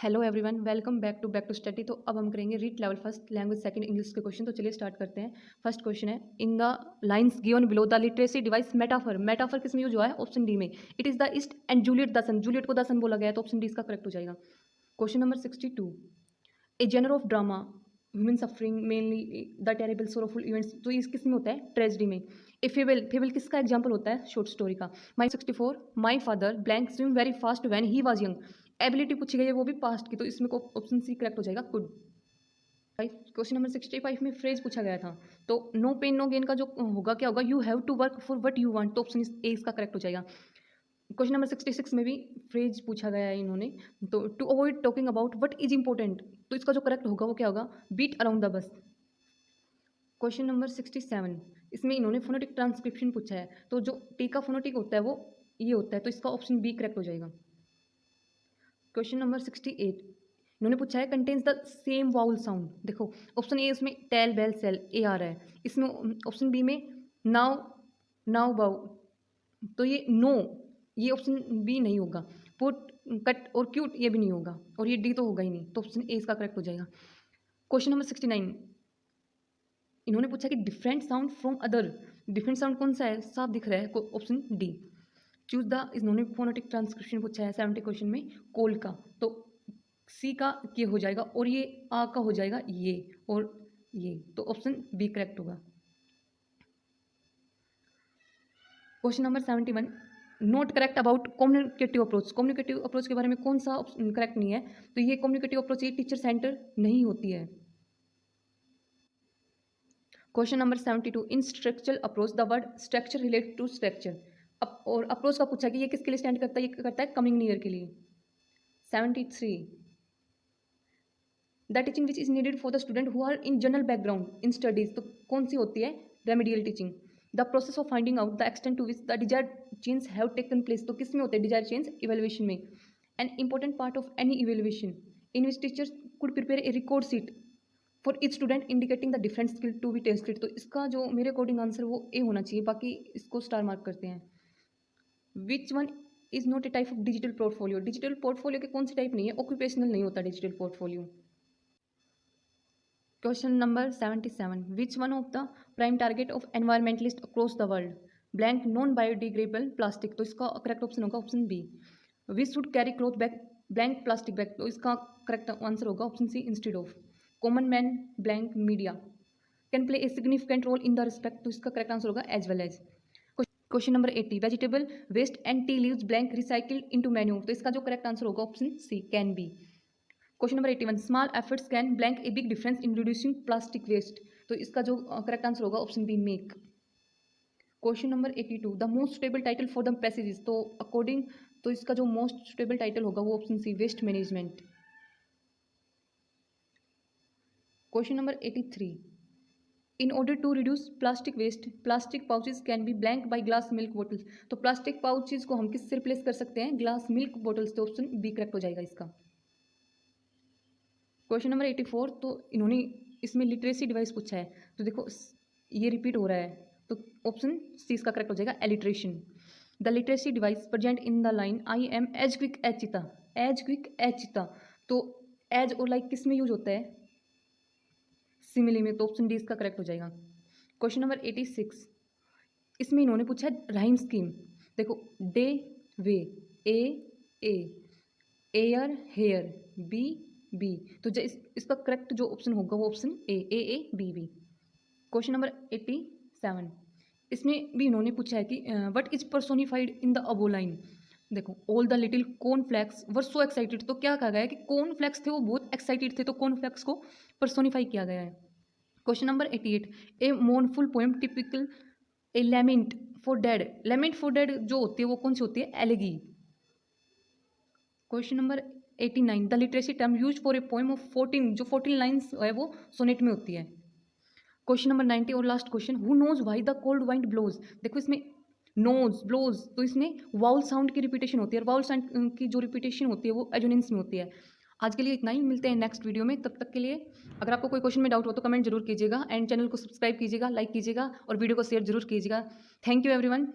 Hello everyone, welcome back to study. तो अब हम करेंगे read level first language second English के क्वेश्चन। तो चलिए स्टार्ट करते हैं। फर्स्ट क्वेश्चन है, in the lines given below the literacy device metaphor. Metaphor किस में यूज हुआ है? ऑप्शन डी में। It is the east and Juliet the sun. Juliet को द सन बोला गया है, तो ऑप्शन डी इसका करेक्ट हो जाएगा। Question number 62, a genre of drama human suffering mainly the terrible sorrowful events. तो इस किस में होता है? ट्रेजिडी में। ए फेबल, फेबल किसका एग्जाम्पल होता है? शॉर्ट स्टोरी का। My 64, my father blank swim very fast when he was young. Ability पूछी गई है, वो भी पास्ट की, तो इसमें ऑप्शन सी करेक्ट हो जाएगा, कुड। क्वेश्चन नंबर 65 में फ्रेज पूछा गया था, तो नो पेन नो गेन का जो होगा क्या होगा? You have to work for what you want, तो ऑप्शन ए इसका करेक्ट हो जाएगा। क्वेश्चन नंबर 66 में भी फ्रेज पूछा गया है इन्होंने, तो to avoid talking about what is important, तो इसका जो करेक्ट होगा वो क्या होगा? Beat around the bush. Question number 67, इसमें इन्होंने फोनेटिक ट्रांसक्रिप्शन पूछा है, तो जो टी का फोनेटिक होता है वो ये होता है, तो इसका ऑप्शन बी करेक्ट हो जाएगा। क्वेश्चन नंबर 68, इन्होंने पूछा है contains the same vowel sound. देखो ऑप्शन ए उसमें टेल बेल सेल ए आ रहा है, इसमें ऑप्शन बी में नाउ नाउ बाउ, तो ये नो, ये ऑप्शन बी नहीं होगा। पुट कट और क्यूट ये भी नहीं होगा, और ये डी तो होगा ही नहीं, तो ऑप्शन ए इसका करेक्ट हो जाएगा। क्वेश्चन नंबर 69, इन्होंने पूछा कि different sound from other. Different sound कौन सा है? साफ दिख रहा है, ऑप्शन डी। चूज द, इन्होंने फोनेटिक ट्रांसक्रिप्शन पूछा है 70 क्वेश्चन में कोल का, तो सी का ये हो जाएगा, और ये आ का हो जाएगा ये और ये, तो ऑप्शन बी करेक्ट होगा। Question number 71, note correct about communicative approach. Communicative approach के बारे में कौन सा करेक्ट नहीं है? तो ये कम्युनिकेटिव अप्रोच ये टीचर सेंटर नहीं होती है। Question number 72, in structural approach the word structure relate to structure. और अप्रोच का पूछा कि ये किसके लिए स्टैंड करता है? ये करता है कमिंग ईयर के लिए। 73, the teaching which is needed for the student who are in general background in studies, तो कौन सी होती है? Remedial teaching. The process of finding out the extent to which the desired change have taken place, तो किस में होते हैं डिजायर्ड चेंज? इवेल्युएशन में। An important part of any evaluation in which teachers could prepare a record sheet for each student indicating the different skill to be tested, तो इसका जो मेरे अकॉर्डिंग आंसर वो ए होना चाहिए, बाकी इसको स्टार मार्क करते हैं। Which one is not a type of digital portfolio. Digital portfolio के कौन से टाइप नहीं है? ऑक्यूपेशनल नहीं होता digital portfolio. Question number 77, which one of the prime target of environmentalist across the world? Blank non biodegradable plastic, तो इसका correct option होगा option B. We should carry cloth bag blank plastic bag, तो इसका correct answer होगा option C instead of. Common man blank media can play a significant role in the respect, तो इसका correct answer होगा as well as. Question number 80, vegetable waste and tea leaves blank recycled into manure, तो इसका जो correct answer होगा option C can be. Question number 81, small efforts can blank a big difference in reducing plastic waste, तो इसका जो correct answer होगा option B make. Question number 82, the most suitable title for the passages, तो according तो इसका जो most suitable title होगा वो option C waste management. Question number 83, in order to reduce plastic waste plastic pouches can be blank by glass milk bottles, तो plastic pouches को हम किससे रिप्लेस कर सकते हैं? ग्लास मिल्क बोटल्स, तो ऑप्शन बी करेक्ट हो जाएगा इसका। क्वेश्चन नंबर 84, तो इन्होंने इसमें लिटरेसी डिवाइस पूछा है, तो देखो ये रिपीट हो रहा है, तो ऑप्शन सी इसका करेक्ट हो जाएगा alliteration. The literacy device present in the line I am as quick as cheetah, as quick as cheetah, तो एज और लाइक किस में यूज होता है? सिमिली में, तो ऑप्शन डी इसका करेक्ट हो जाएगा। क्वेश्चन नंबर 86, इसमें इन्होंने पूछा है राइम स्कीम। देखो day way a air hair b b, तो इसका करेक्ट जो ऑप्शन होगा वो option a b b. Question number 87, इसमें भी इन्होंने पूछा है कि what is personified in the above line. देखो all the little cornflakes were so excited, तो क्या कहा गया है कि कॉर्नफ्लेक्स थे वो बहुत एक्साइटेड थे, तो कॉर्नफ्लेक्स को पर्सोनिफाई किया गया है। Question number 88, A mournful poem typical A lament for dead. Lament for dead जो होती है वो कौन सी होती है? एलेगी। Question number 89, the literacy term use for a poem of 14, जो 14 लाइन्स है वो सोनेट में होती है। क्वेश्चन नंबर 90 और last question, who knows why the cold wind blows. देखो इसमें नोज ब्लोज, तो इसमें वाउल साउंड की रिपीटेशन होती है, और वाउल साउंड की जो रिपीटेशन होती है वो एजोनेंस में होती है। आज के लिए इतना ही, मिलते हैं नेक्स्ट वीडियो में, तब तक के लिए अगर आपको कोई क्वेश्चन में डाउट हो तो कमेंट जरूर कीजिएगा, एंड चैनल को सब्सक्राइब कीजिएगा, लाइक कीजिएगा और वीडियो को शेयर जरूर कीजिएगा। Thank you everyone.